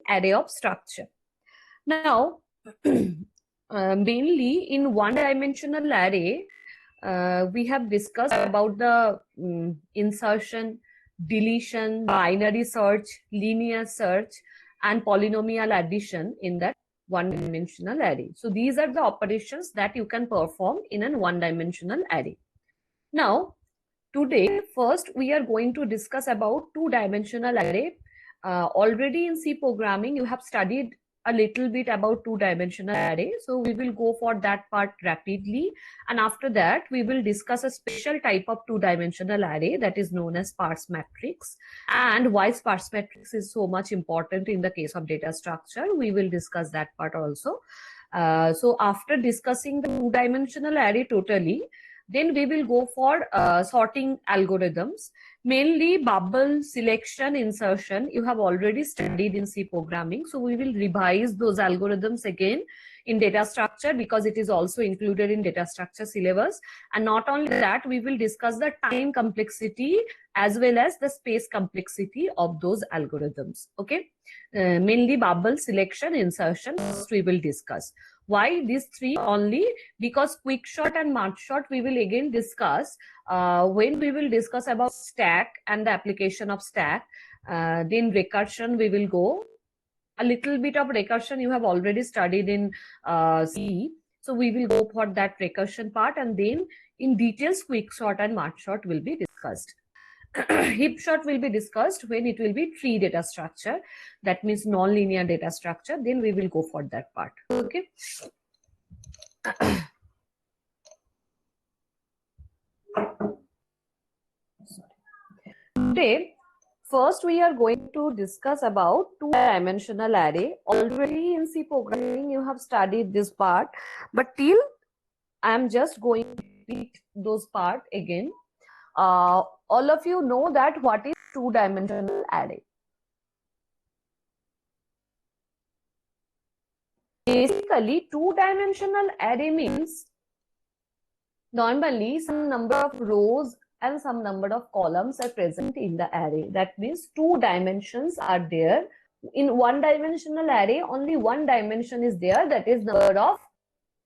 array of structure. Now, mainly in one-dimensional array, we have discussed about the insertion, deletion, binary search, linear search, and polynomial addition in that one-dimensional array. So these are the operations that you can perform in a one-dimensional array. Now, today, first we are going to discuss about two-dimensional array. Already in C programming, you have studied a little bit about two-dimensional array. So we will go for that part rapidly. And after that, we will discuss a special type of two-dimensional array that is known as sparse matrix. And why sparse matrix is so much important in the case of data structure. We will discuss that part also. So after discussing the two-dimensional array totally, then we will go for sorting algorithms, mainly bubble, selection, insertion. You have already studied in C programming. So we will revise those algorithms again in data structure because it is also included in data structure syllabus. And not only that, we will discuss the time complexity as well as the space complexity of those algorithms. Okay, mainly bubble, selection, insertion, first we will discuss. Why these three only? Because quickshot and mergeshot we will again discuss when we will discuss about stack and the application of stack. Then recursion we will go. A little bit of recursion you have already studied in C. So we will go for that recursion part, and then in details quickshot and mergeshot will be discussed. Heapshot will be discussed when it will be tree data structure, that means non-linear data structure. Then we will go for that part. Okay. Today, first we are going to discuss about two-dimensional array. Already in C programming you have studied this part, but till I am just going to repeat those part again. All of you know that what is two-dimensional array. Basically, two-dimensional array means normally some number of rows and some number of columns are present in the array. That means two dimensions are there. In one-dimensional array, only one dimension is there, that is number of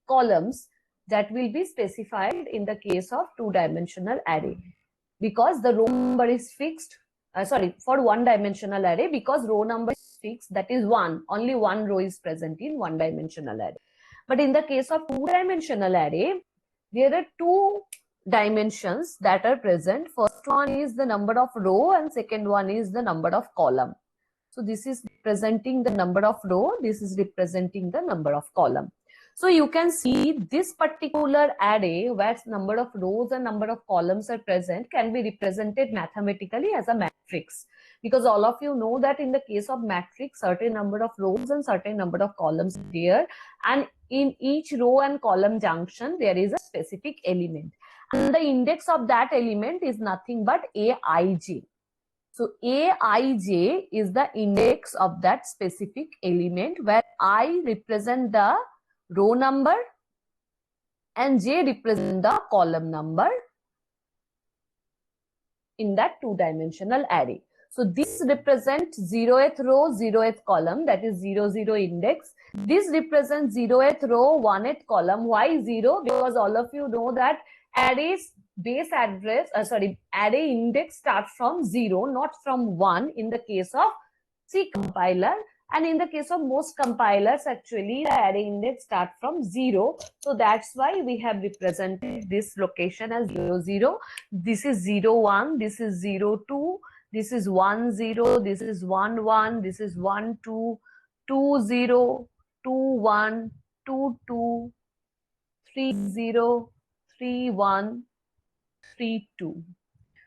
columns that will be specified in the case of two-dimensional array. Because the row number is fixed, for one-dimensional array, because row number is fixed, that is one, only one row is present in one-dimensional array. But in the case of two-dimensional array, there are two dimensions that are present. First one is the number of row and second one is the number of column. So this is representing the number of row, this is representing the number of column. So you can see this particular array where number of rows and number of columns are present can be represented mathematically as a matrix. Because all of you know that in the case of matrix, certain number of rows and certain number of columns are there. And in each row and column junction, there is a specific element. And the index of that element is nothing but Aij. So Aij is the index of that specific element where I represent the row number and J represent the column number in that two-dimensional array. So this represents 0th row, 0th column, that is 0, 0 index. This represents 0th row, 1th column. Why 0? Because all of you know that array's base address, array index starts from 0, not from 1 in the case of C compiler. And in the case of most compilers, actually, the array index starts from 0. So that's why we have represented this location as 0, 0. This is 0, 1. This is 0, 2. This is 1, 0. This is 1, 1. This is 1, 2. 2, 0. 2, 1. 2, 2. 3, 0. 3, 1. 3, 2.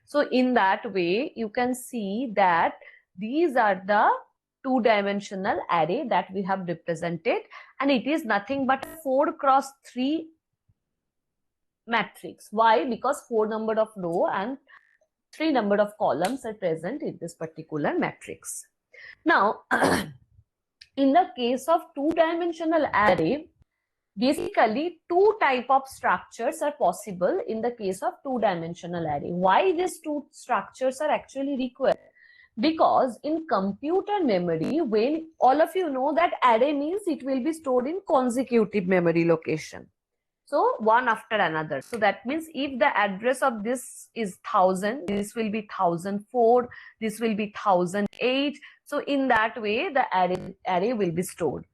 So in that way, you can see that these are the two-dimensional array that we have represented, and it is nothing but 4 cross 3 matrix. Why? Because 4 number of row and 3 number of columns are present in this particular matrix. Now, in the case of two-dimensional array, basically two type of structures are possible in the case of two-dimensional array. Why these two structures are actually required? Because in computer memory, when all of you know that array means it will be stored in consecutive memory location. So one after another. So that means if the address of this is 1000, this will be 1004, this will be 1008. So in that way, the array will be stored.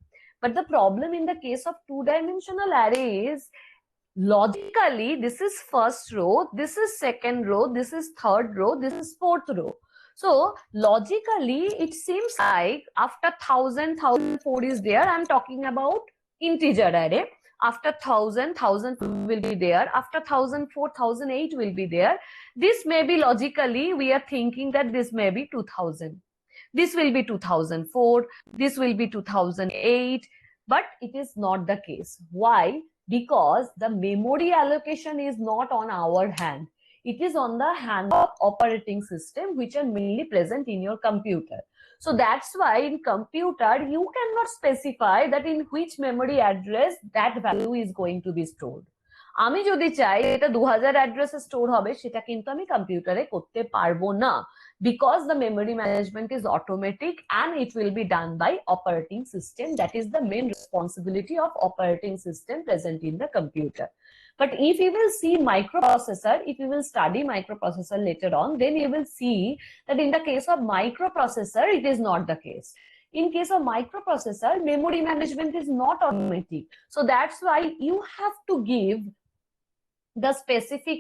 But the problem in the case of two-dimensional array is logically, this is first row, this is second row, this is third row, this is fourth row. So logically, it seems like after 1000, 1004 is there. I'm talking about integer array. After 1000, 1000 will be there. After 1004, 1008 will be there. This may be logically, we are thinking that this may be 2000. This will be 2004. This will be 2008. But it is not the case. Why? Because the memory allocation is not on our hand. It is on the hand of operating system, which are mainly present in your computer. So that's why in computer, you cannot specify that in which memory address that value is going to be stored. আমি যদি চাই এটা 2000 অ্যাড্রেসে store হবে সেটা কিন্তু আমি কম্পিউটারে করতে পারবো না, because the memory management is automatic and it will be done by operating system. That is the main responsibility of operating system present in the computer. But if you will see microprocessor, if you will study microprocessor later on, then you will see that in the case of microprocessor, it is not the case. In case of microprocessor, memory management is not automatic. So that's why you have to give the specific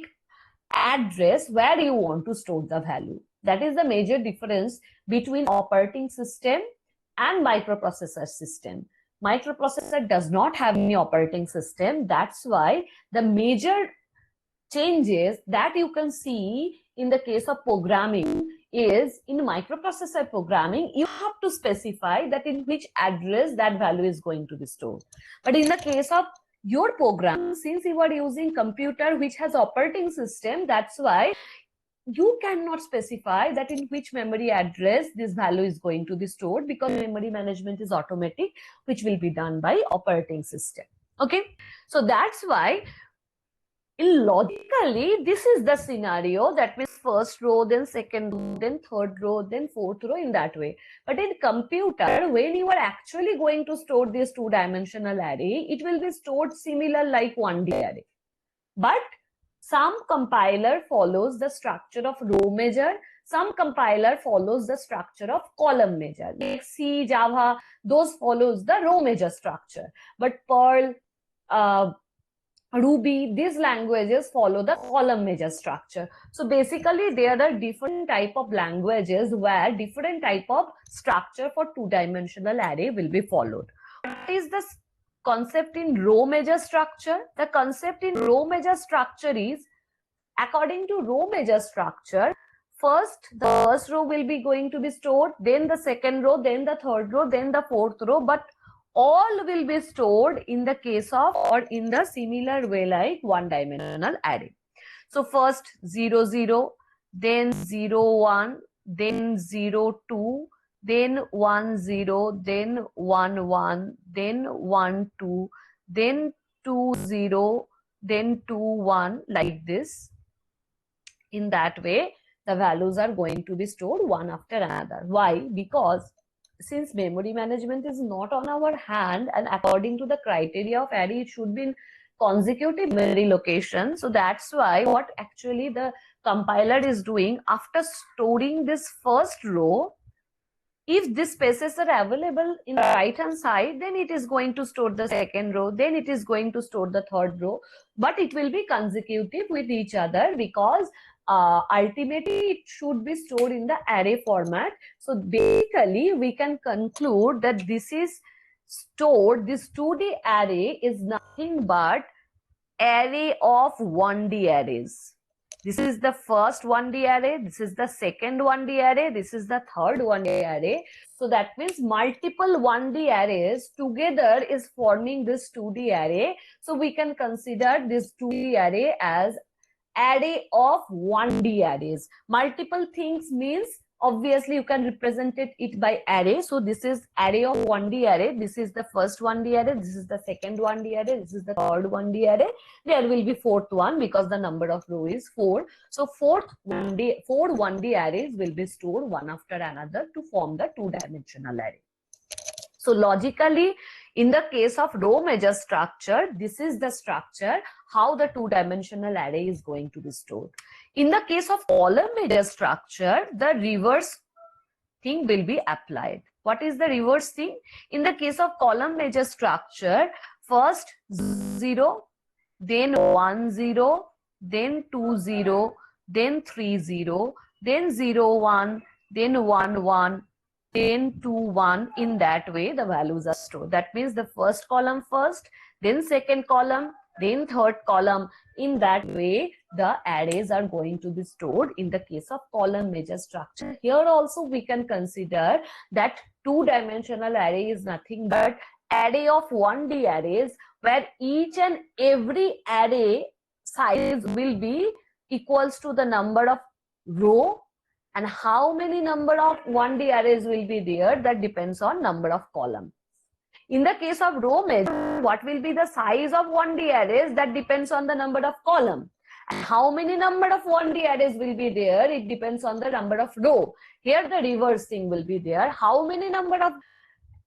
address where you want to store the value. That is the major difference between operating system and microprocessor system. Microprocessor does not have any operating system. That's why the major changes that you can see in the case of programming is in microprocessor programming, you have to specify that in which address that value is going to be stored. But in the case of your program, since you are using computer which has operating system, that's why you cannot specify that in which memory address this value is going to be stored, because memory management is automatic, which will be done by operating system. Okay, so that's why logically this is the scenario. That means first row, then second row, then third row, then fourth row, in that way. But in computer, when you are actually going to store this two-dimensional array, it will be stored similar like 1D array. But some compiler follows the structure of row measure, some compiler follows the structure of column measure. Like C, Java, those follows the row measure structure. But Perl, Ruby, these languages follow the column measure structure. So basically there are different type of languages where different type of structure for two-dimensional array will be followed. What is the concept in row measure structure? The concept in row measure structure is, according to row measure structure, first the first row will be going to be stored, then the second row, then the third row, then the fourth row, but all will be stored in the case of or in the similar way like one-dimensional array. So first 0 0, then 0 1, then 0 2, then 1 0, then 1 1, then 1 2, then 2 0, then 2 1, like this. In that way, the values are going to be stored one after another. Why? Because since memory management is not on our hand, and according to the criteria of array, it should be in consecutive memory location. So that's why what actually the compiler is doing, after storing this first row, if these spaces are available in the right hand side, then it is going to store the second row, then it is going to store the third row, but it will be consecutive with each other, because ultimately it should be stored in the array format. So basically we can conclude that this is stored, this 2D array is nothing but array of 1D arrays. This is the first 1D array, this is the second 1D array, this is the third 1D array. So that means multiple 1D arrays together is forming this 2D array. So we can consider this 2D array as array of 1D arrays. Multiple things means obviously you can represent it by array. So this is array of 1D array. This is the first 1D array. This is the second 1D array. This is the third 1D array. There will be fourth one because the number of row is 4. So four 1D arrays will be stored one after another to form the two-dimensional array. So logically, in the case of row measure structure, this is the structure how the two-dimensional array is going to be stored. In the case of column measure structure, the reverse thing will be applied. What is the reverse thing? In the case of column measure structure, first 0, then 1 0, then 2 0, then 3 0, then 0 1, then 1 1, then 2 1. In that way the values are stored. That means the first column first, then second column, then third column. In that way the arrays are going to be stored in the case of column measure structure. Here also we can consider that two-dimensional array is nothing but array of 1D arrays, where each and every array size will be equals to the number of row, and how many number of 1D arrays will be there, that depends on number of columns. In the case of row measure, what will be the size of 1D arrays, that depends on the number of column. And how many number of 1D arrays will be there, it depends on the number of row. Here the reverse thing will be there. How many number of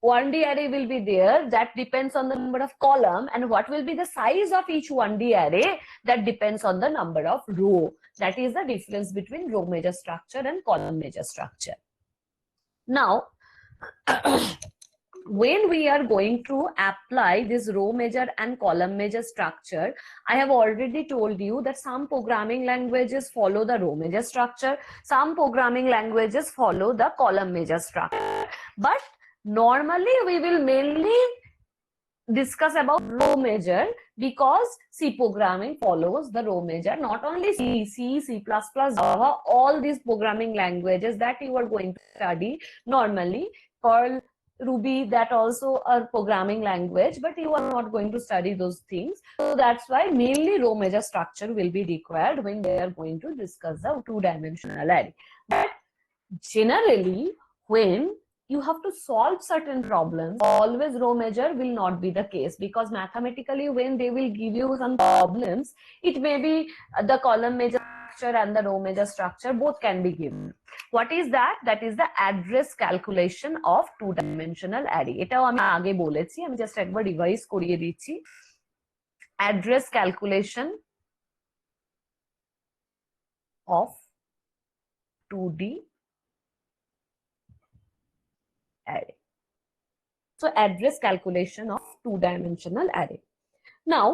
1D array will be there, that depends on the number of column, and what will be the size of each 1D array, that depends on the number of row. That is the difference between row measure structure and column measure structure. Now, when we are going to apply this row measure and column measure structure, I have already told you that some programming languages follow the row measure structure, some programming languages follow the column measure structure. But normally we will mainly discuss about row measure, because C programming follows the row measure. Not only C, C++, Java, all these programming languages that you are going to study normally, Perl, Ruby, that also are programming language, but you are not going to study those things. So that's why mainly row measure structure will be required when they are going to discuss the two-dimensional array. But generally, when you have to solve certain problems, always row measure will not be the case, because mathematically when they will give you some problems, it may be the column measure structure and the row measure structure, both can be given. What is that? That is the address calculation of two-dimensional array. এটাও আমি আগে বলেছি, আমি just একবার revise করিয়ে দিচ্ছি. Address calculation of 2D array. So address calculation of two-dimensional array. Now,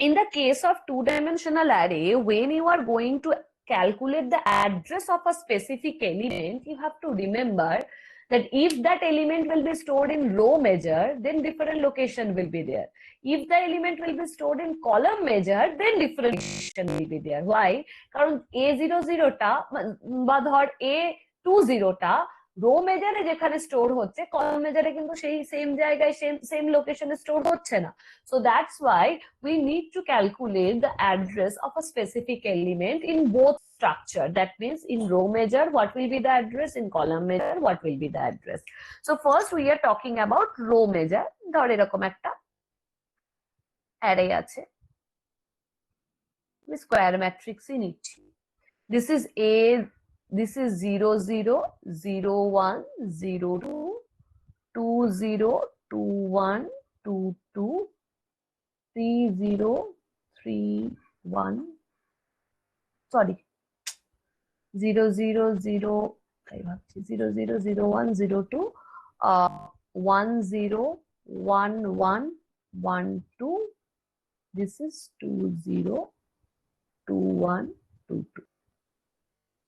in the case of two-dimensional array, when you are going to calculate the address of a specific element, you have to remember that if that element will be stored in row measure, then different location will be there. If the element will be stored in column measure, then different location will be there. Why? কারণ A00 টা বা ধর A20 টা rho মেজারে যেখানে store হচ্ছে, column মেজারে কিন্তু সেই same জায়গায় সেম লোকেশনে স্টোর হচ্ছে না. So that's why we need to calculate the address of a specific element in both structure. That means in row measure what will be the address, in column measure what will be the address. So first we are talking about row measure. ধর এরকম একটা array আছে, square ম্যাট্রিক্সই নিচ্ছি. This is A, this is 0 0 0 1 0 2 2 0 2 1 2 2 3 0 3 1, sorry, 0 0 0 0 0 0 1 0 2 1 0 1 1 1 2. This is 2 0 2 1 2 2.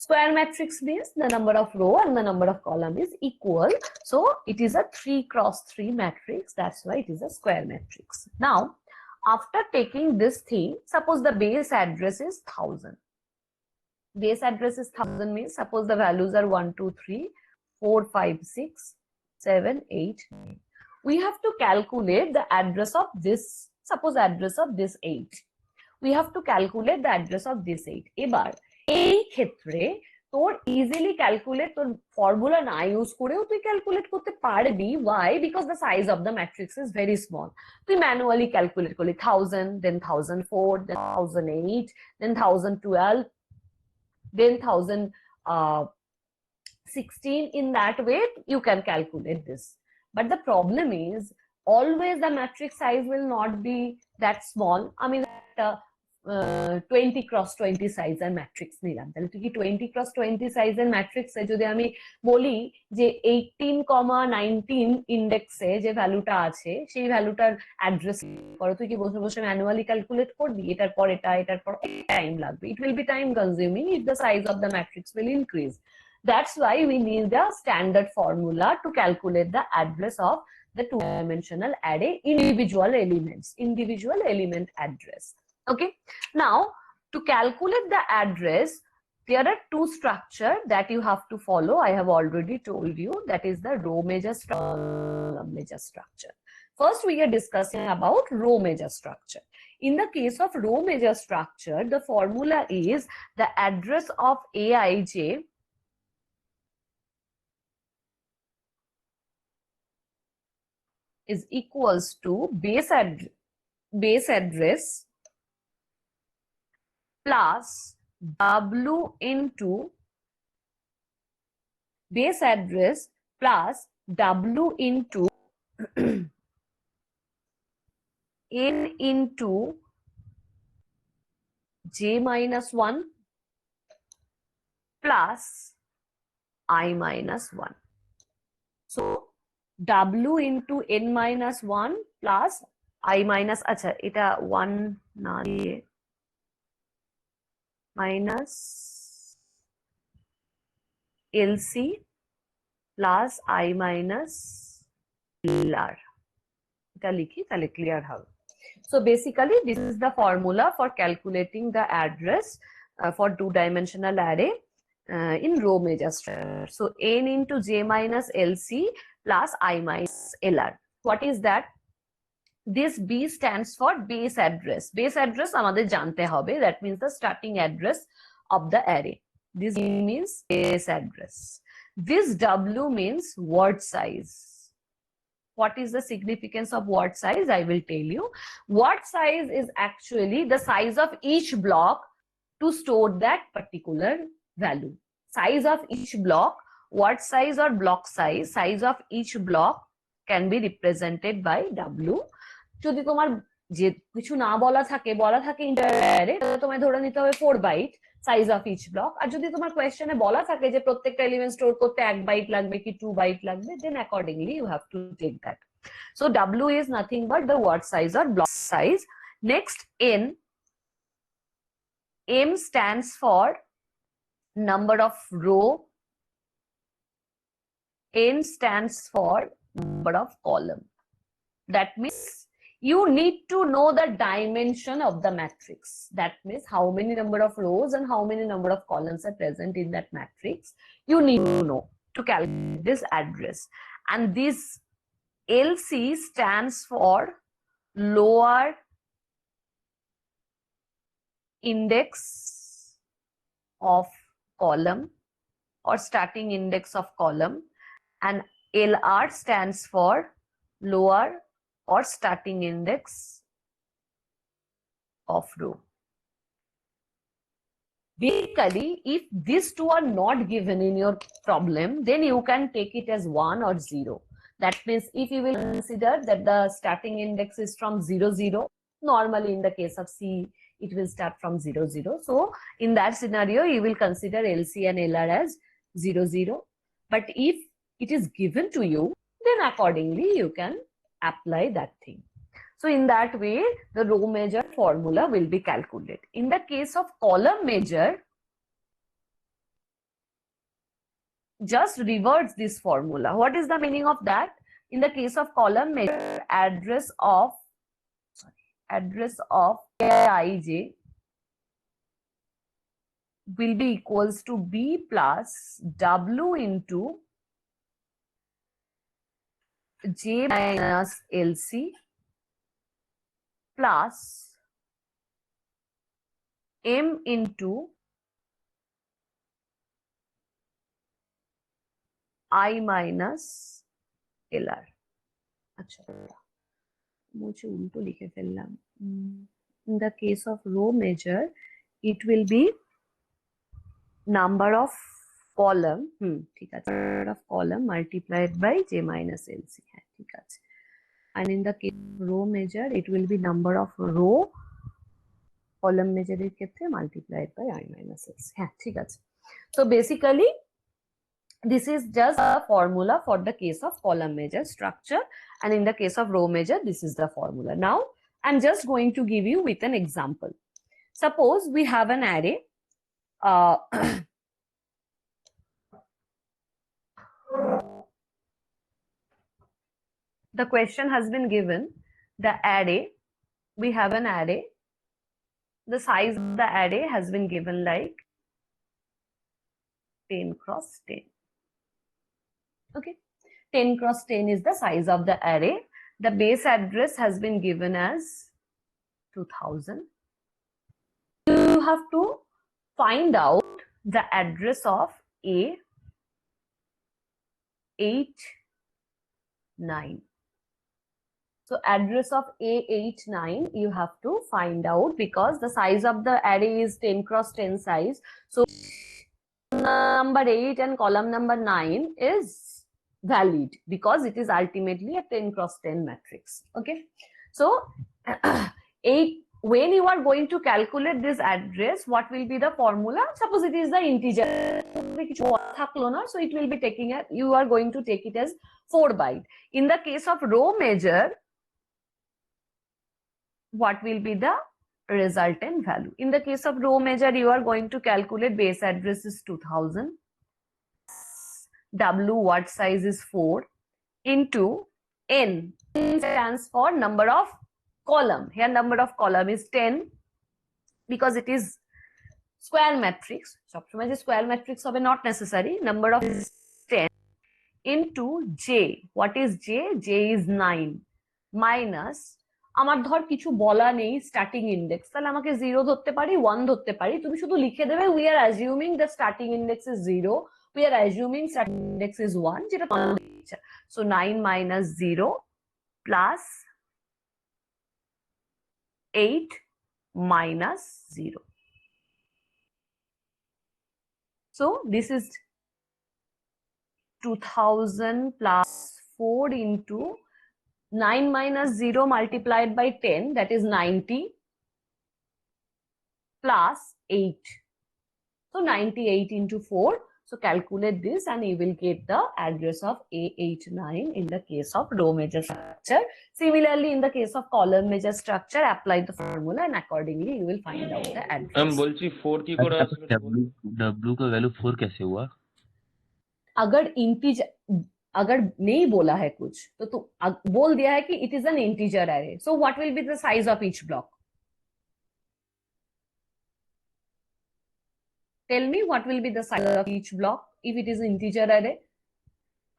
Square matrix means the number of row and the number of column is equal. So it is a 3 cross 3 matrix. That's why it is a square matrix. Now, after taking this thing, suppose the base address is 1000. Base address is 1000 means suppose the values are 1 2 3 4 5 6 7 8 9. We have to calculate the address of this, suppose address of this 8. We have to calculate the address of this 8. এবার এই ক্ষেত্রে তোর easily calculate, তোর formula না use করেও তুই calculate করতে পারবি। Why? Because the size of the matrix is very small. তুই ম্যানুয়ালি ক্যালকুলেট করলি 1000, দেন 1004, দেন 1008, দেন 1012, then 1016. In that way you can calculate this. But the problem is always the matrix size will not be that small. I mean, 20 cross 20 সাইজের matrix নিলাম, তাহলে তুই কি 20 cross 20 সাইজের ম্যাট্রিক্সে যদি আমি বলি যে 18,19 ইন্ডেক্সে যে ভ্যালুটা আছে সেই ভ্যালুটার অ্যাড্রেস করো, তুই কি বসে বসে ম্যানুয়ালি ক্যালকুলেট করবি? এটার পর এটা, এটার পর টাইম লাগবে। ইট will B time consuming if the size of the matrix will increase. That's why we need the standard formula to calculate the address of the two-dimensional array individual element address. Okay, now to calculate the address, there are two structures that you have to follow. I have already told you, that is the row major structure, major structure. First we are discussing about row major structure. In the case of row major structure, the formula is the address of Aij is equals to base address plus W into base address plus W into N into J minus 1 plus I minus 1. So W into N minus 1 plus I minus, আচ্ছা এটা 1 না দিয়ে minus LC plus I minus LR, এটা লিখি তাহলে clear হবে। So basically this is the formula for calculating the address for two-dimensional array in row major structure. So N into J minus LC plus I minus LR. What is that? This B stands for base address. Base address আমাদের জানতে হবে, that means the starting address of the array. This means base address. This W means word size. What is the significance of word size? I will tell you. Word size is actually the size of each block to store that particular value. Size of each block, word size or block size of each block can be represented by W. যদি তোমার যে কিছু না বলা থাকে ইন্টারঅ্যারে, তাহলে তোমায় ধরে নিতে হবে 4 byte size of each block. আর যদি তোমার কোয়েশ্চেনে বলা থাকে যে প্রত্যেকটা এলিমেন্ট স্টোর করতে 1 বাইট লাগবে কি 2 বাইট লাগবে, then accordingly you have to take that. So W is nothing but the word size or block size. Next, M stands for number of row, N stands for number of column. That means you need to know the dimension of the matrix. That means how many number of rows and how many number of columns are present in that matrix. You need to know to calculate this address. And this LC stands for lower index of column or starting index of column, and LR stands for lower or starting index of row. Basically, if these two are not given in your problem, then you can take it as 1 or 0. That means if you will consider that the starting index is from 0, 0, normally in the case of C, it will start from 0, 0. So in that scenario, you will consider LC and LR as 0, 0. But if it is given to you, then accordingly you can apply that thing. So in that way, the row measure formula will be calculated. In the case of column measure, just reverse this formula. What is the meaning of that? In the case of column measure, address of Aij will be equals to B plus W into J minus LC plus M into I minus LR. अच्छा मुझे उल्टो लिखे फेललाम. In the case of row measure, it will be number of column. ठीक है. Number of column multiplied by J minus LC है. ठीक है. And in the case of row measure, it will be number of row. Column measure এর ক্ষেত্রে multiplied by I minus LC. হ্যাঁ ঠিক আছে. So basically, this is just a formula for the case of column measure structure, and in the case of row measure, this is the formula. Now, I'm just going to give you with an example. Suppose we have an array. The question has been given, the array, we have an array. The size of the array has been given like 10 cross 10. Okay, 10 cross 10 is the size of the array. The base address has been given as 2000. You have to find out the address of A89. So address of A89 you have to find out, because the size of the array is 10 cross 10 size. So number 8 and column number 9 is valid because it is ultimately a 10 cross 10 matrix. Okay, so when you are going to calculate this address, what will be the formula? Suppose it is the integer, so it will be taking it, you are going to take it as 4 byte. In the case of row measure, what will be the resultant value? In the case of row measure, you are going to calculate base address is 2000, W word size is 4 into N stands for number of column. Here number of column is 10 because it is square matrix. Square matrix of not necessary. Number of is 10 into J. What is J? J is 9 minus আমার ধর কিছু বলা নেই starting index, তাহলে আমাকে 0 ধরতে পারি, 1 ধরতে পারি, তুমি শুধু লিখে দেবে we are assuming the starting index is 0, we are assuming starting index is 1, যেটা so 9 minus 0 plus 8 minus 0. So this is 2000 plus 4 into 9 minus 0 multiplied by 10, that is 90 plus 8. So 98 into 4. So calculate this and you will get the address of A89 in the case of row measure structure. Similarly, in the case of column measure structure, apply the formula and accordingly you will find out the address. हम बोलची 4 की code W का value 4 कैसे हुआ? अगर integer, अगर नहीं बोला है कुछ तो तू बोल दिया है कि it is an integer array, so what will be the size of each block? Tell me what will be the size of each block if it is integer array.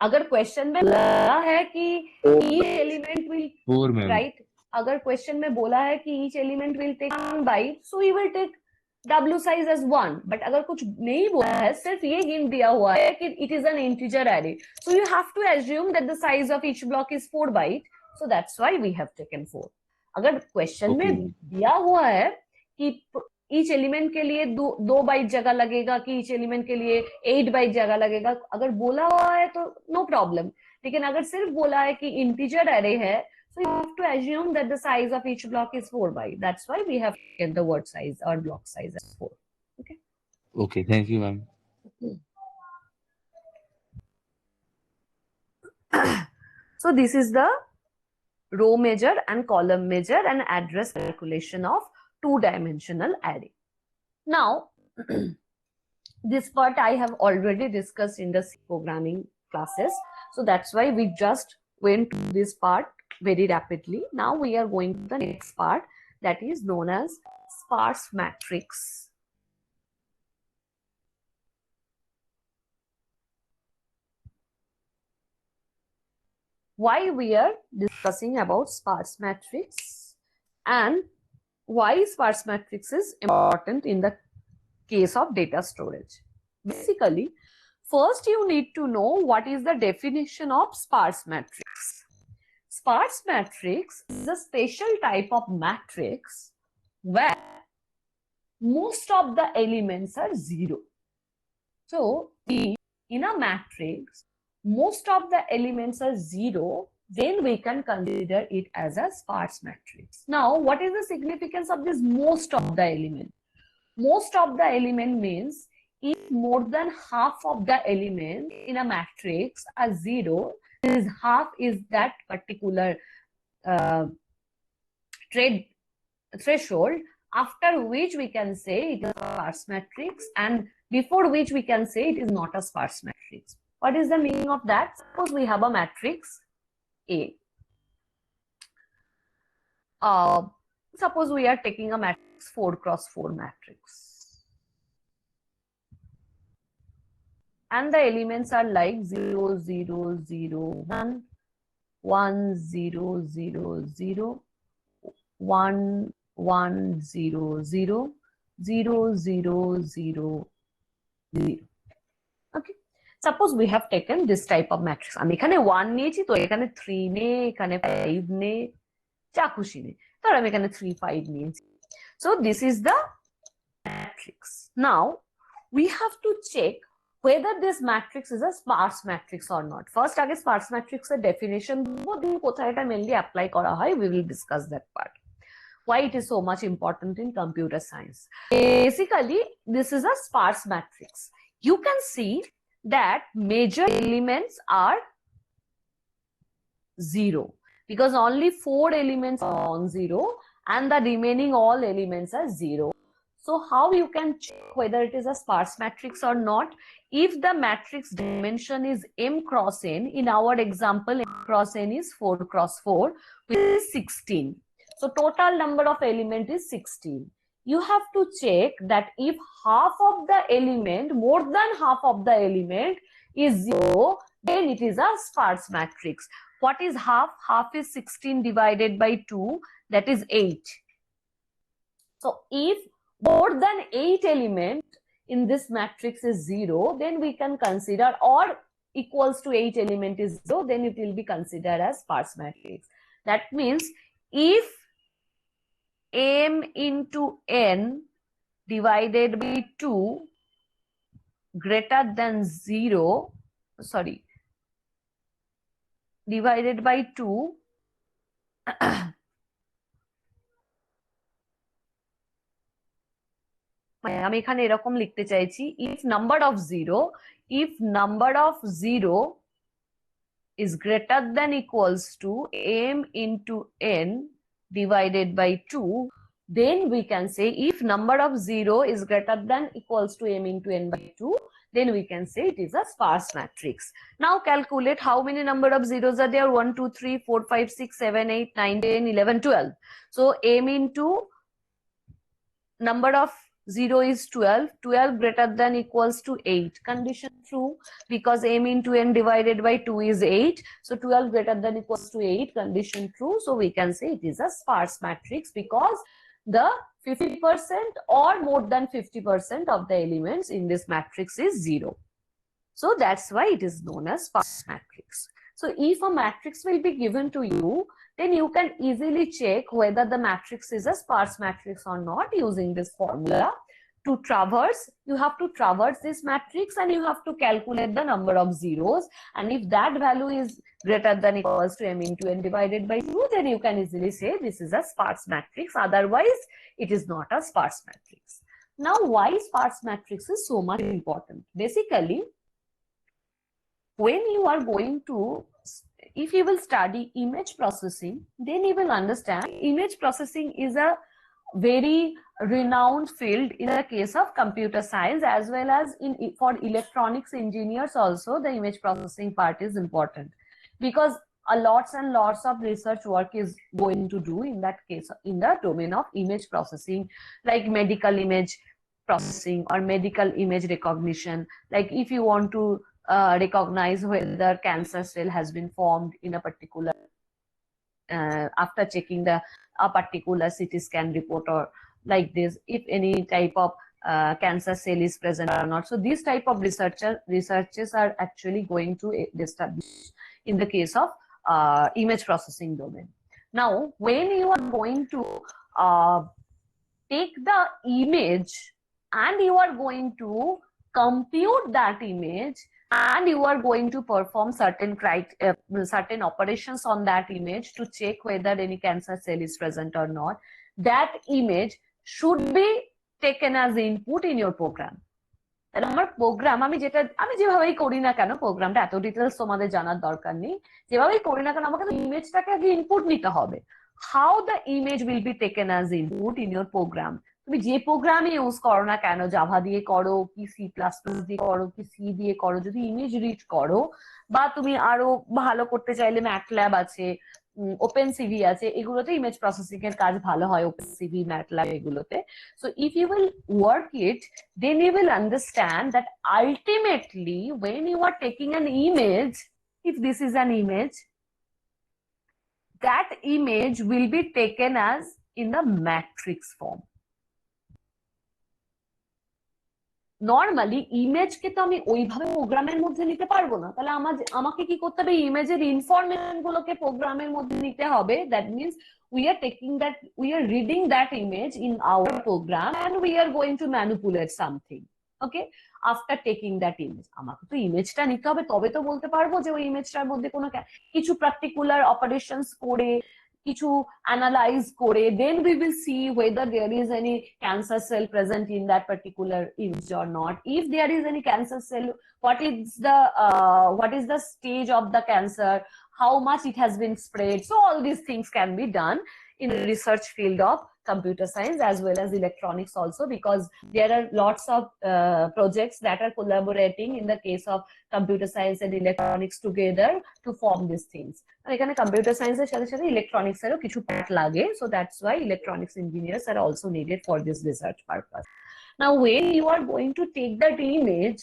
अगर क्वेश्चन में बोला है कि ईच एलिमेंट विल, राइट, अगर question में बोला है कि each element will take 1 byte, so you will take W size as 1. But अगर कुछ नहीं बोला है, सिर्फ ये हिंट दिया हुआ है कि it is an integer array, so you have to assume that the size of each block is 4 byte, so that's why we have taken 4. अगर क्वेश्चन में दिया हुआ है कि ईच एलिमेंट के लिए 2 बाइट जगह लगेगा, कि ईच एलिमेंट के लिए 8 बाइट जगह लगेगा, अगर बोला हुआ है तो नो प्रॉब्लम. लेकिन अगर सिर्फ बोला है कि इंटीजर एरे है, so you have to assume that the size of each block is 4 byte. That's why we have taken the word size or block size as 4. Okay. Okay, thank you, ma'am. So this is the row measure and column measure and address calculation of two-dimensional array. Now, this part I have already discussed in the C programming classes. So that's why we just went to this part very rapidly. Now we are going to the next part, that is known as sparse matrix. Why we are discussing about sparse matrix and why sparse matrix is important in the case of data storage. Basically, First, you need to know what is the definition of sparse matrix. Sparse matrix is a special type of matrix where most of the elements are zero. So, if in a matrix, most of the elements are zero, then we can consider it as a sparse matrix. Now, what is the significance of this most of the element? Most of the element means if more than half of the element in a matrix are zero, this half is that particular threshold after which we can say it is a sparse matrix, and before which we can say it is not a sparse matrix. What is the meaning of that? Suppose we have a matrix A. Suppose we are taking a matrix 4 cross 4 matrix. And the elements are like 0, 0, 0, 1, 1, 0, 0, 0, 1, 1, 0, 0, 0, 0, 0, 0. Okay. Suppose we have taken this type of matrix. আমি এখানে 1 নিয়েছি, তো এখানে 3 নে, এখানে 5 নে, যা খুশি নে। ধর আমি এখানে 3, 5 নিয়েছি। So this is the matrix. Now we have to check whether this matrix is a sparse matrix or not. First, আগে sparse matrix এর definition দেবো, then কোথায় এটা mainly apply করা হয়, we will discuss that part. Why it is so much important in computer science. Basically, this is a sparse matrix. You can see that major elements are 0 because only 4 elements are non-zero and the remaining all elements are 0. So how you can check whether it is a sparse matrix or not? If the matrix dimension is m cross n, in our example m cross n is 4 cross 4, which is 16. So total number of element is 16. You have to check that if half of the element, more than half of the element is 0, then it is a sparse matrix. What is half? Half is 16 divided by 2, that is 8. So if more than 8 element in this matrix is 0, then we can consider, or equals to 8 element is 0, then it will be considered as sparse matrix. That means if m into n divided by 2 greater than 0, sorry, divided by 2 আমি এখানে এরকম লিখতে চাইছি, if number of 0 is greater than equals to m into n divided by 2, then we can say if number of 0 is greater than equals to m into n by 2, then we can say it is a sparse matrix. Now calculate how many number of zeros are there. 1, 2, 3, 4, 5, 6, 7, 8, 9, 10, 11, 12. So m into number of 0 is 12. 12 greater than equals to 8. Condition true because m into n divided by 2 is 8. So 12 greater than equals to 8. Condition true. So we can say it is a sparse matrix because the 50% or more than 50% of the elements in this matrix is 0. So that's why it is known as sparse matrix. So if a matrix will be given to you, then you can easily check whether the matrix is a sparse matrix or not using this formula. To traverse, you have to traverse this matrix and you have to calculate the number of zeros, and if that value is greater than equals to m into n divided by 2, then you can easily say this is a sparse matrix. Otherwise, it is not a sparse matrix. Now, why sparse matrix is so much important? Basically, when you are going to, if you will study image processing, then you will understand image processing is a very renowned field in the case of computer science, as well as for electronics engineers also the image processing part is important because lots and lots of research work is going to do in that case in the domain of image processing, like medical image processing or medical image recognition. Like if you want to recognize whether cancer cell has been formed in a particular after checking a particular CT scan report or like this, if any type of cancer cell is present or not. So these type of researches are actually going to establish in the case of image processing domain. Now, when you are going to take the image and you are going to compute that image and you are going to perform certain operations on that image to check whether any cancer cell is present or not, that image should be taken as input in your program. তাহলে আমার programme আমি যেভাবেই করি না কেন, প্রোগ্রামটা এত details তোমাদের জানার দরকার নেই, যেভাবেই করি না কেন আমাকে ইমেজটাকে আগে ইনপুট নিতে হবে। How the image will be taken as input in your program, তুমি যে প্রোগ্রামে ইউজ করো না কেন, জাভা দিয়ে করো কি সি প্লাস প্লাস দিয়ে করো কি সি দিয়ে করো, যদি ইমেজ রিড করো বা তুমি আরো ভালো করতে চাইলে ম্যাটল্যাব আছে, ওপেন সিভি আছে, এগুলোতে ইমেজ প্রসেসিং এর কাজ ভালো হয়, ওপেন সিভি ম্যাটল্যাব এগুলোতে। So if you will work it, then you will understand that ultimately when you are taking an image, if this is an image, that image will be taken as in the matrix form. Normally ইমেজকে তো আমি ওইভাবে প্রোগ্রামের মধ্যে নিতে পারবো না, তাহলে আমাকে কি করতে হবে, ইমেজের ইনফরমেশন গুলোকে প্রোগ্রামের মধ্যে নিতে হবে। That means we are reading that image in our program and we are going to manipulate something. Okay, after taking that image আমাকে তো ইমেজটা নিতে হবে, তবে তো বলতে পারবো যে ওই ইমেজটার মধ্যে কোনো কিছু পার্টিকুলার অপারেশনস করে কিছু অ্যানালাইজ করে then we will see whether there is any cancer cell present in that particular image or not. If there is any cancer cell, what is the stage of the cancer, how much it has been spread. So all these things can be done in the research field of computer science as well as electronics also, because there are lots of projects that are collaborating in the case of computer science and electronics together to form these things. And এখানে computer science এর সাথে সাথে electronics এরও কিছু part লাগে, so that's why electronics engineers are also needed for this research purpose. Now when you are going to take that image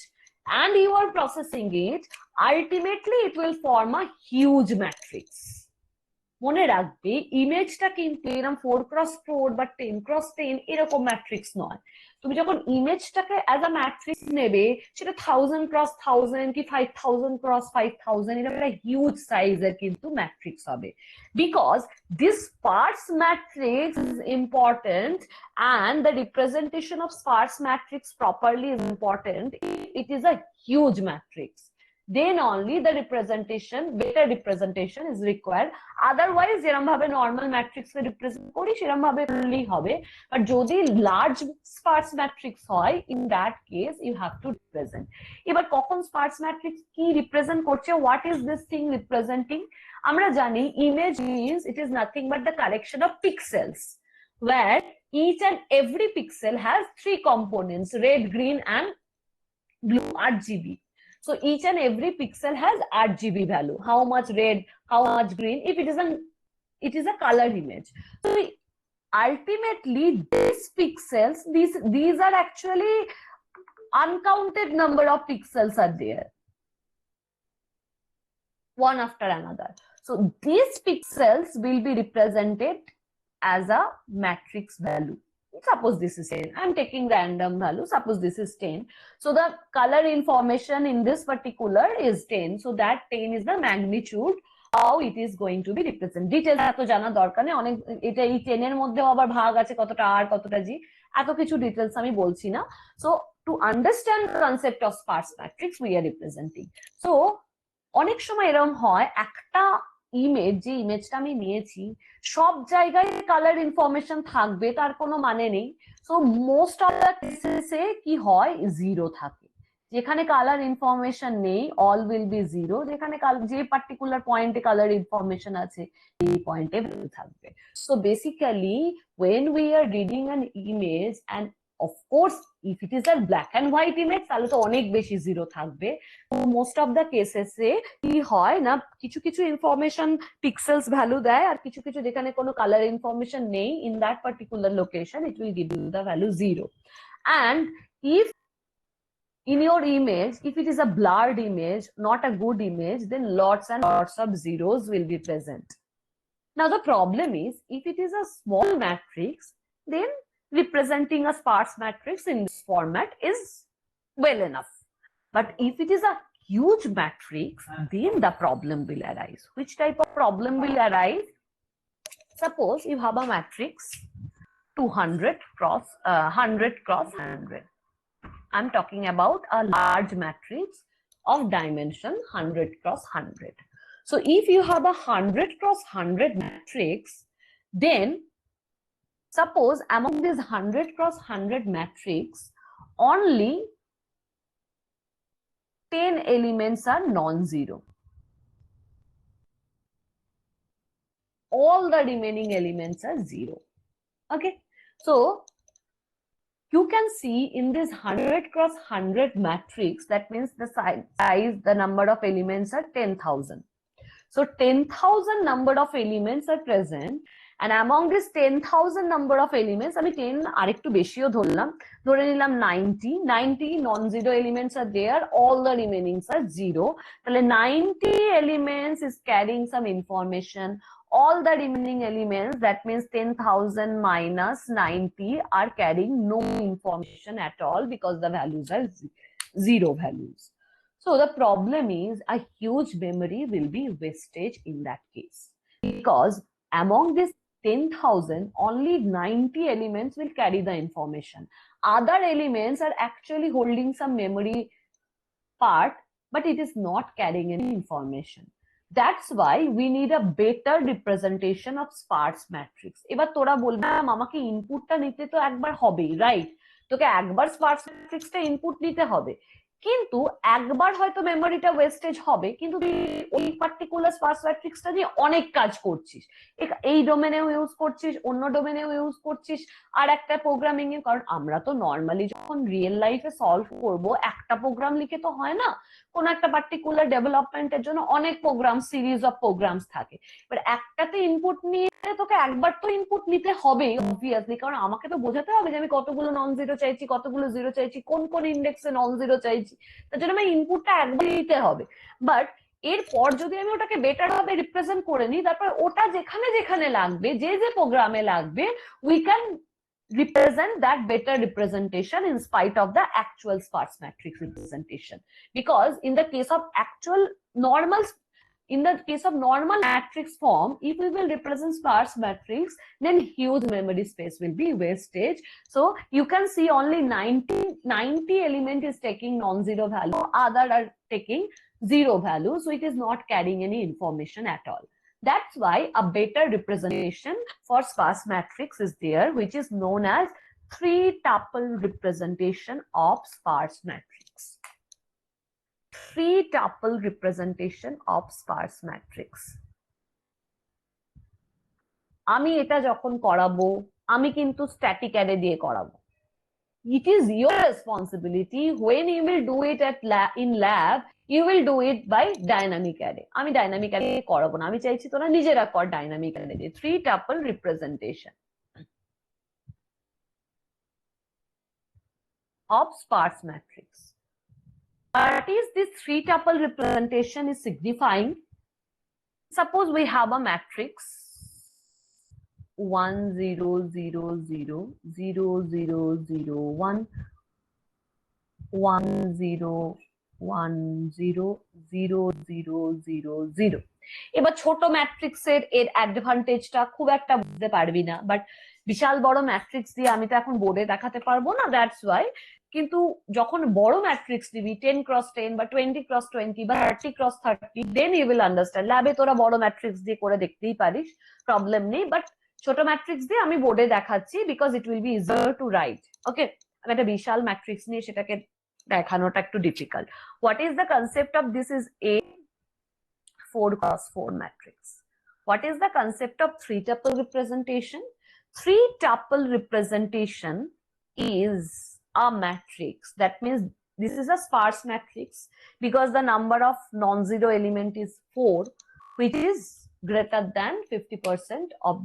and you are processing it, ultimately it will form a huge matrix. মনে রাখবে ইমেজটা কিন্তু এরকম 4x4 বা 10x10 এরকম matrix নয়। তুমি যখন ইমেজটাকে অ্যাজ আ ম্যাট্রিক্স নেবে সেটা 1000x1000 কি 5000x5000 এরকম একটা হিউজ সাইজের কিন্তু ম্যাট্রিক্স হবে, because this Spurs matrix is important and the representation of sparse matrix properly is important. It is a huge matrix, then only the better representation is required. Otherwise যেরকম ভাবে normal matrix কে represent করি সেরকম ভাবে করলেই হবে, but যদি large Spurs matrix হয় in that case you have to represent. এবার কখন স্পার্স ম্যাট্রিক্স কি রিপ্রেজেন্ট করছে, what is this thing representing? আমরা জানি image it is nothing but the collection of pixels where each and every pixel has 3 components, red, green and blue, RGB. So each and every pixel has RGB value, how much red, how much green, if it is a color image. So ultimately these pixels, these are actually uncounted number of pixels are there, one after another. So these pixels will be represented as a matrix value. Suppose this is 10, I'm taking random value, suppose this is 10, so the color information in this particular is 10, so that 10 is the magnitude how it is going to be represented. Details এত জানা দরকার নেই, অনেক এটা এই 10 এর মধ্যেও আবার ভাগ আছে, কতটা আর কতটা জি, এত কিছু ডিটেলস আমি বলছি না। So to understand the concept of Spurs matrix we are representing. So অনেক সময় এরকম হয় একটা ইমেজ, যে ইমেজটা আমি নিয়েছি সব জায়গায় কালার ইনফরমেশন থাকবে তার কোনো মানে নেই। সো মোস্ট অফ দ্য কেসেসে কি হয়, জিরো থাকে। যেখানে কালার ইনফরমেশন নেই অল উইল বি জিরো, যেখানে যে পার্টিকুলার পয়েন্টে কালার ইনফরমেশন আছে এই পয়েন্টে ভ্যালু থাকবে। So basically when we are reading an image, and of course if it is a black and white image তাহলে তো অনেক বেশি জিরো থাকবে। মোস্ট অফ দ্য কেসেসে কি হয় না, কিছু কিছু ইনফরমেশন পিক্সেলস ভ্যালু দেয়, আর কিছু কিছু যেখানে কোনো কালার ইনফরমেশন নেই in that particular location it will give you the value 0. And if in your image, if it is a blurred image, not a good image, then lots and lots of zeros will be present. Now the problem is, if it is a small matrix, then representing a sparse matrix in this format is well enough. But if it is a huge matrix, then the problem will arise. Which type of problem will arise? Suppose you have a matrix 200 cross 100 cross 100. I'm talking about a large matrix of dimension 100 cross 100. So if you have a 100 cross 100 matrix, then suppose among this 100 cross 100 matrix, only 10 elements are non-zero. All the remaining elements are zero. Okay, so you can see in this 100 cross 100 matrix, that means the size, the number of elements are 10,000. So 10,000 number of elements are present, and among this 10,000 number of elements, আমি 10 আরেকটু বেশিও ধরলাম, ধরে নিলাম 90 non-zero elements are there, all the remainings are zero. তাহলে 90 elements is carrying some information. All the remaining elements, that means 10,000 minus 90, are carrying no information at all because the values are zero values. So the problem is a huge memory will be wastage in that case, because among this 10,000, only 90 elements will carry the information. Other elements are actually holding some memory part, but it is not carrying any information. That's why we need a better representation of sparse matrix. এবার তোরা বলবি আমাকে ইনপুটটা নিতে তো একবার হবেই, right? তোকে একবার স্পার্স ম্যাট্রিক্সটা ইনপুট নিতে হবে, কিন্তু একবার হয়তো মেমোরিটা ওয়েস্টেজ হবে, কিন্তু তুই ওই পার্টিকুলার স্পার্স ম্যাট্রিক্সটা নিয়ে অনেক কাজ করছিস, এই ডোমেনেও ইউজ করছিস, অন্য ডোমেনেও ইউজ করছিস, আর একটা প্রোগ্রামিং এ, কারণ আমরা তো নর্মালি যখন রিয়েল লাইফে সলভ করব একটা প্রোগ্রাম লিখে তো হয় না, কোন একটা পার্টিকুলার ডেভেলপমেন্টের জন্য অনেক প্রোগ্রাম, সিরিজ অফ প্রোগ্রামস থাকে। এবার একটাতে ইনপুট নিয়ে তোকে একবার তো ইনপুট নিতে হবে অবভিয়াসলি, কারণ আমাকে তো বোঝাতে হবে যে আমি কতগুলো নন জিরো চাইছি, কতগুলো জিরো চাইছি, কোন কোন ইন্ডেক্সে নন জিরো চাইছি, তার জন্য আমি ইনপুটটা একবার নিতে হবে। বাট এরপর যদি আমি ওটাকে বেটার ভাবে রিপ্রেজেন্ট করে নিই, তারপর ওটা যেখানে যেখানে লাগবে, যে যে প্রোগ্রামে লাগবে, we can represent that better representation in spite of the actual sparse matrix representation. Because in the case of actual normal, in the case of normal matrix form, if we will represent sparse matrix, then huge memory space will be wastage. So you can see only 90 element is taking non-zero value, other are taking zero value, so it is not carrying any information at all. That's why a better representation for sparse matrix is there, which is known as 3-tuple representation of sparse matrix. 3-tuple representation of sparse matrix. আমি এটা যখন করাবো, আমি কিন্তু static array দিয়ে করাবো। It is your responsibility when you will do it in lab, you will do it by dynamic array. আমি dynamic array করাবো না, আমি চাইছি তোরা নিজেরা কর ডাইনামিক অ্যারে দিয়ে 3-tuple representation of sparse matrix. What is this 3-tuple representation is signifying? Suppose we have a matrix 1 0 0 0 0 0 0 1 1 0 1 0 0 0 0 0. এবার ছোট ম্যাট্রিক্সের এর অ্যাডভান্টেজটা খুব একটা বুঝতে পারবি না, বাট বিশাল বড় ম্যাট্রিক্স দিয়ে আমি তো এখন বোর্ডে দেখাতে পারবো না, দ্যাটস ওয়াই। কিন্তু যখন বড় ম্যাট্রিক্স দিবি 10 ক্রস 10 বা 20 ক্রস 20 বা 30 cross 30, then you will understand. ল্যাবে তোরা বড় ম্যাট্রিক্স দিয়ে করে দেখতেই পারিস, প্রবলেম নেই, বাট ছোট ম্যাট্রিক্স দিয়ে আমি বোর্ডে দেখাচ্ছি because it will be easier to write. Okay, আমি একটা বিশাল ম্যাট্রিক্স নিয়ে সেটাকে দেখানোটা একটু difficult. What is the concept of this is a 4x4 matrix. What is the concept of 3-tuple representation? 3-tuple representation is a matrix. That means this is a sparse matrix because the number of non-zero element is 4, which is greater than 50% of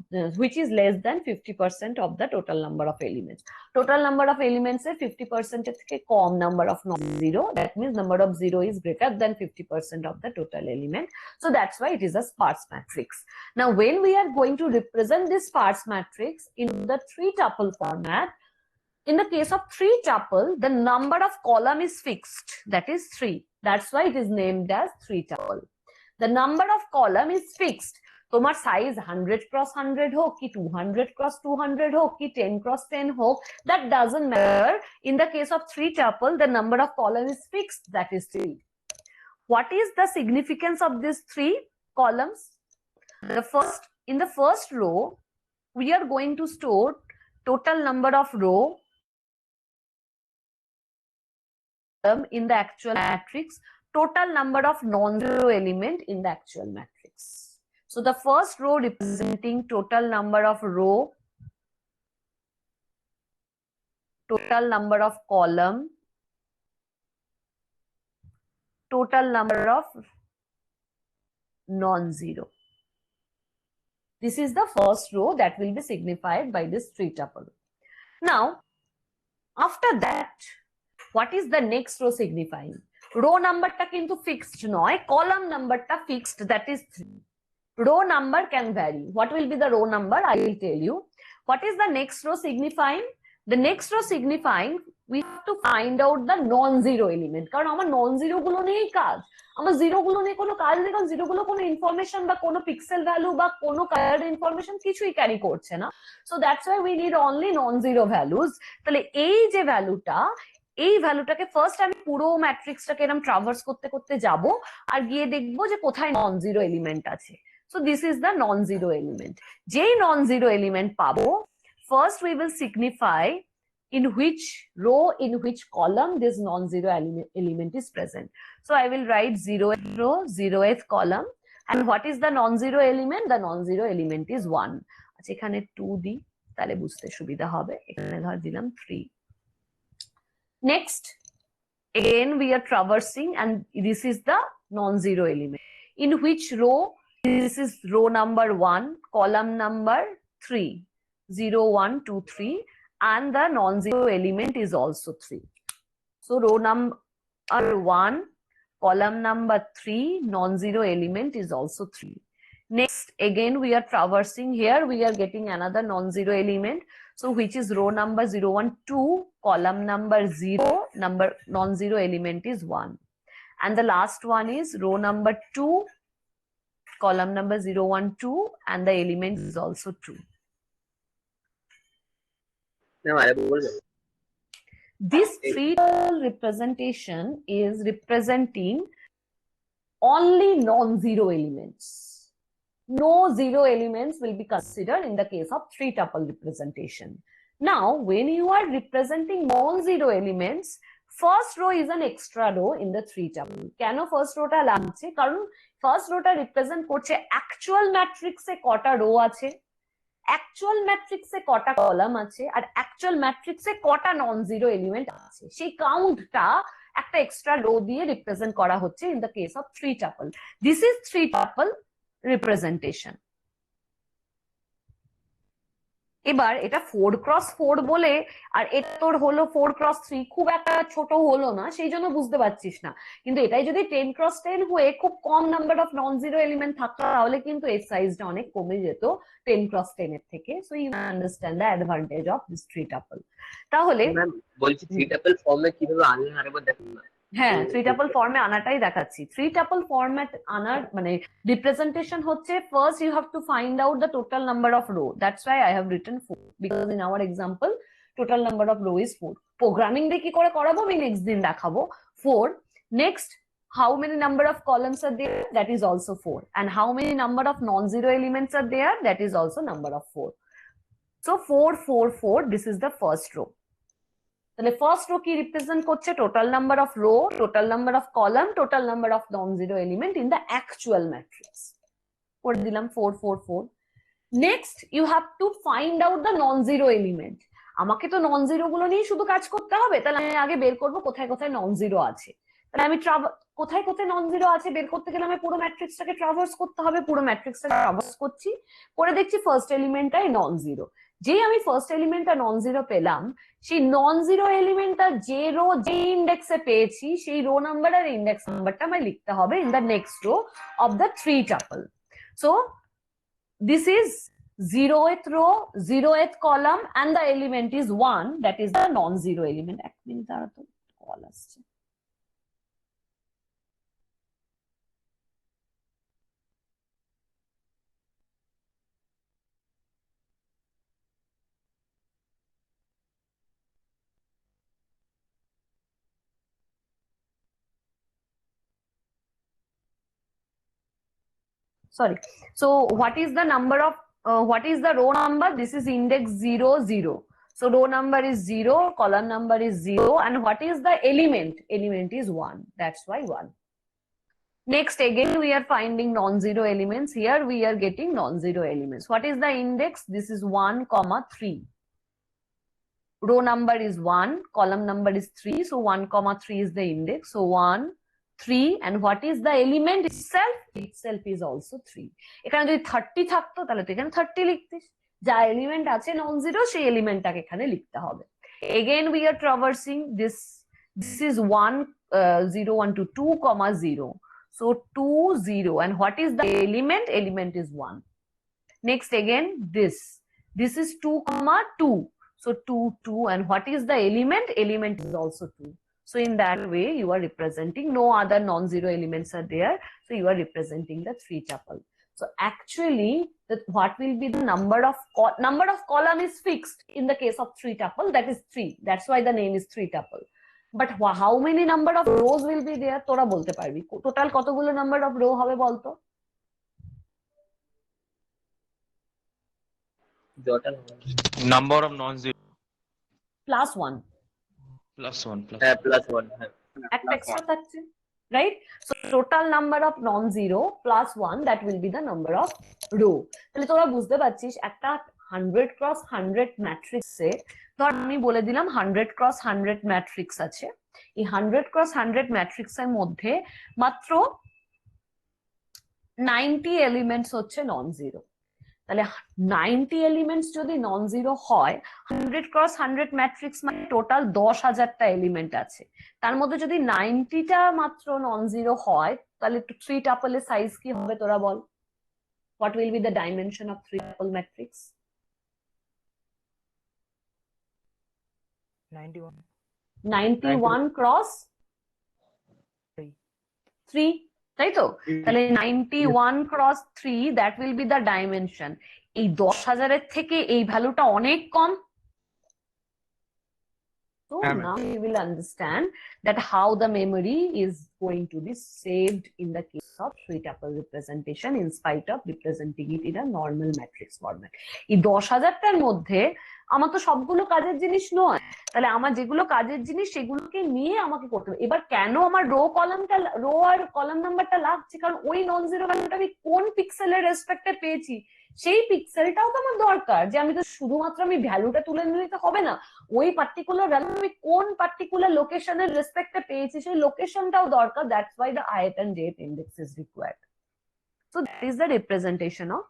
which is less than 50% of the total number of elements. Total number of elements এর 50% এর থেকে কম number of non-zero, that means number of zero is greater than 50% of the total element. So that's why it is a sparse matrix. Now when we are going to represent this sparse matrix in the three tuple format, in the case of three tuple, the number of column is fixed, that is 3. That's why it is named as three tuple. The number of column is fixed. তোমার size 100 cross 100 হোক কি 200 cross 200 হোক কি 10 cross 10 হোক, that doesn't matter. In the case of three tuple, the number of column is fixed, that is 3. What is the significance of these three columns? In the first row, we are going to store total number of row in the actual matrix, total number of non-zero element in the actual matrix. So the first row representing total number of row, total number of column, total number of non-zero. This is the first row that will be signified by this three tuple. Now, after that, what is the next row signifying? Row number ta kintu fixed noy, column number ta fixed, that is 3. Row number can vary. What will be the row number? I will tell you. What is the next row signifying? The next row signifying, we have to find out the non-zero element. কারণ আমার non-zero গুলো নিয়েই কাজ, আমার zero গুলো নিয়ে কোনো কাজ নেই, কারণ জিরো গুলো কোনো ইনফরমেশন বা কোনো পিক্সেল ভ্যালু বা কোনো কালার ইনফরমেশন কিছুই ক্যারি করছে না। So that's why we need only non-zero values. তাহলে এই যে ভ্যালুটা, এই ভ্যালুটাকে ফার্স্ট আমি পুরো ম্যাট্রিক্সটাকে এরকম ট্রাভার্স করতে করতে যাব আর গিয়ে দেখবো যে কোথায় non-zero এলিমেন্ট আছে। So this is the non-zero element. যেই non-zero element পাবো, first we will signify in which row, in which column this non-zero element is present. So I will write 0th row, 0th column. And what is the non-zero element? The non-zero element is 1. আচ্ছা এখানে 2 দিই, তাহলে বুঝতে সুবিধা হবে। এখানে ধর দিলাম 3. Next, again we are traversing and this is the non-zero element. In which row? This is row number 1, column number 3, 0, 1, 2, 3, and the non-zero element is also 3. So row number 1, column number 3, non-zero element is also 3. Next, again we are traversing, here we are getting another non-zero element. So which is row number 0, 1, 2, column number 0, non-zero element is 1. And the last one is row number 2, column number 0, 1, 2, and the element is also 2. This three-dimensional representation is representing only non-zero elements. No zero elements will be considered in the case of three-tuple representation. Now, when you are representing non-zero elements, first row is an extra row in the three-tuple. কেন first row টা লাগছে? কারণ first row টা represent করছে actual matrix এ কটা row আছে, actual matrix এ কটা column আছে, আর actual matrix এ কটা non-zero element আছে, সেই কাউন্টটা একটা এক্সট্রা রো দিয়ে রিপ্রেজেন্ট করা হচ্ছে in the case of three-tuple. This is three-tuple representation. এবার এটা 4 cross 4 বলে আর এটা তোর হলো 4 cross 3, খুব একটা ছোট হলো না, সেই জন্য বুঝতে পারছিস না। কিন্তু এটাই যদি 10 cross 10 হয়ে খুব কম number of non zero element থাকতো, তাহলে কিন্তু এর সাইজটা অনেক কমে যেত 10 cross 10 এর থেকে। So you understand the advantage of this three tuple. তাহলে বলছি থ্রি টাপল ফর্মে কিভাবে আনলেন আরেকবার দেখুন না। হ্যাঁ, থ্রি টাপল ফর্মে আনাটাই দেখাচ্ছি। থ্রি টাপল ফরম্যাট আনার মানে রিপ্রেজেন্টেশন হচ্ছে, first you have to find out the total number of row. That's why I have written 4, because in our example total number of row is 4. Programming দিয়ে কি করে করাবো আমি নেক্সট দিন দেখাবো। 4. Next, how many number of columns are there? That is also 4. And how many number of non-zero elements are there? That is also number of 4. So 4, 4, 4. This is the first row. তাহলে first row কি represent করছে? Total number of row, total number of column, total number of non zero element in the actual matrix. করে দিলাম 4, 4, 4. Next you have to find out the non zero element. আমাকে তো non zero গুলো নিয়ে শুধু কাজ করতে হবে, তাহলে আমি আগে বের করবো কোথায় কোথায় নন জিরো আছে। তাহলে আমি কোথায় কোথায় নন জিরো আছে বের করতে গেলে আমি পুরো ম্যাট্রিক্সটাকে ট্রাভার্স করতে হবে, পুরো ম্যাট্রিক্সটা ট্রাভার্স করছি, করে দেখছি ফার্স্ট এলিমেন্টটাই নন জিরো। যেই আমি ফার্স্ট এলিমেন্টটা নন জিরো পেলাম, সেই নন জিরো এলিমেন্টটা যে রো যে ইন্ডেক্সে পেয়েছি সেই রো নাম্বার আর ইন্ডেক্স নাম্বারটা আমায় লিখতে হবে in the next row of the three tuple. So this is 0th row, 0th column, and the element is 1, that is the non-zero element. এক মিনিট দাঁড়া তো, কল আসছে। Sorry. So what is the number of what is the row number? This is index 0 0. So row number is 0, column number is 0, and what is the element? Element is 1. That's why 1. Next, again we are finding non-zero elements. Here we are getting non-zero elements. What is the index? This is 1, 3. Row number is 1, column number is 3. So 1, 3 is the index. So 1, 3, and what is the element itself? Itself is also 3. এখানে যদি 30 থাকতো তাহলে তো এখানে 30 লিখতিস, যা element আছে non zero সেই এলিমেন্টটাকে এখানে লিখতে হবে। Again we are traversing this is 1 0 1 to 2, 0. So 2 0, and what is the element? Element is 1. Next again this is 2 2. So 2 2, and what is the element? Element is also 2. So in that way you are representing, no other non-zero elements are there, so you are representing the three tuple. So actually what will be the number of column is fixed in the case of three tuple, that is 3. That's why the name is three tuple. But how many number of rows will be there? তোরা বলতে পারবি total কতগুলো number of rho হবে বলতো? Number of non-zero plus 1, plus one plus plus 1, হ্যাঁ একটা extra থাকছে, right? So total number of non zero plus 1, that will be the number of rho. তাহলে তোরা বুঝতে পারছিস একটা 100 ক্রস 100 ম্যাট্রিক্সে, ধর আমি বলে দিলাম 100 ক্রস 100 ম্যাট্রিক্স আছে, এই 100 ক্রস 100 ম্যাট্রিক্সের মধ্যে মাত্র 90 এলিমেন্টস হচ্ছে নন জিরো। তাহলে 90 এলিমেন্টস যদি নন জিরো হয়, 100 ক্রস 100 ম্যাট্রিক্স মানে টোটাল 10,000টা এলিমেন্ট আছে, তার মধ্যে যদি 90টা মাত্র নন জিরো হয় তাহলে থ্রি টাপলের সাইজ কি হবে তোরা বল? What will be the dimension of three tuple matrix? 91 cross 3, তাই তো? তাহলে 91 cross 3, that will be the dimension. এই 10,000-এর থেকে এই ভ্যালুটা অনেক কম। So now you will understand that how the memory is going to be saved in the case of three tuple representation in spite of representing it in a normal matrix format. এই 10,000টার মধ্যে আমার তো সবগুলো কাজের জিনিস নয়, তাহলে আমার যেগুলো কাজের জিনিস সেগুলোকে নিয়ে আমাকে করতে হবে। এবার কেন আমার রো আর কলাম নাম্বারটা লাগছে? কারণ ওই নন জিরো ভ্যালুটা আমি কোন পিক্সেলের রেসপেক্টে পেয়েছি সেই পিক্সেলটাও তো আমার দরকার, যে আমি তো শুধুমাত্র আমি ভ্যালুটা তুলে নিলে তো হবে না, ওই পার্টিকুলার ভ্যালু আমি কোন পার্টিকুলার লোকেশনের রেসপেক্টে পেয়েছি সেই লোকেশনটাও দরকার। That's why the ith and jth index is required. So that is the representation of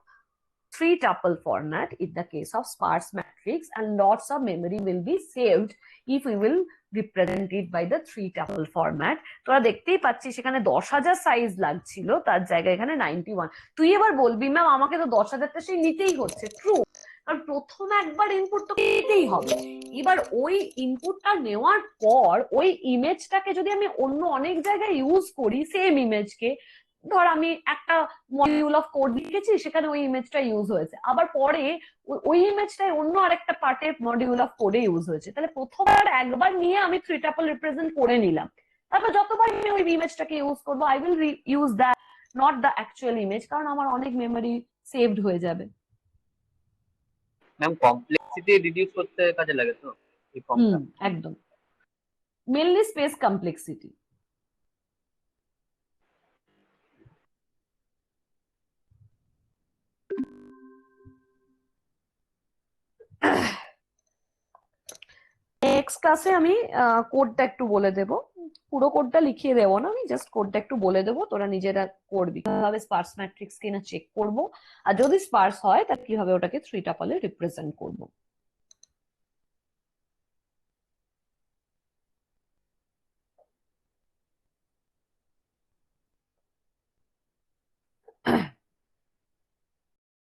three tuple format in the case of sparse matrix, and lots of memory will be saved if we will represent it by the three tuple format. তোরা দেখতেই পাচ্ছিস এখানে 10,000 size লাগছিল, তার জায়গায় এখানে 91। তুই এবার বলবি ম্যাম আমাকে তো 10,000টা সেই নিতেই হচ্ছে। ট্রু, কারণ প্রথম একবার ইনপুট তো নিতেই হবে। এবার ওই ইনপুটটা নেওয়ার পর ওই ইমেজটাকে যদি আমি অন্য অনেক জায়গায় ইউজ করি, সেম ইমেজকে, ধর আমি একটা মডিউল অফ কোড লিখেছি, সেখানে ওই ইমেজটা ইউজ হয়েছে, আবার পরে ওই ইমেজটাই অন্য আরেকটা পার্টের মডিউল অফ কোডে ইউজ হয়েছে, তাহলে প্রথমবার একবার নিয়ে আমি থ্রি টাপল রিপ্রেজেন্ট করে নিলাম, তারপর যতবার আমি ওই ইমেজটাকে ইউজ করবো I will use that, not the actual image, কারণ আমার অনেক মেমোরি সেভড হয়ে যাবে। ম্যাম কমপ্লেক্সিটি রিডিউস করতে কাজে লাগে তো এই ফর্মটা? একদম, মেনলি স্পেস কমপ্লেক্সিটি। নেক্সট ক্লাসে আমি কোডটা একটু বলে দেব, পুরো কোডটা লিখিয়ে দেবো না, আমি জাস্ট কোডটা একটু বলে দেবো, তোরা নিজেরা করবি কিভাবে স্পার্স ম্যাট্রিক্স কিনা চেক করবো, আর যদি স্পার্স হয় তাহলে কিভাবে ওটাকে থ্রি টাপলে রিপ্রেজেন্ট করবো।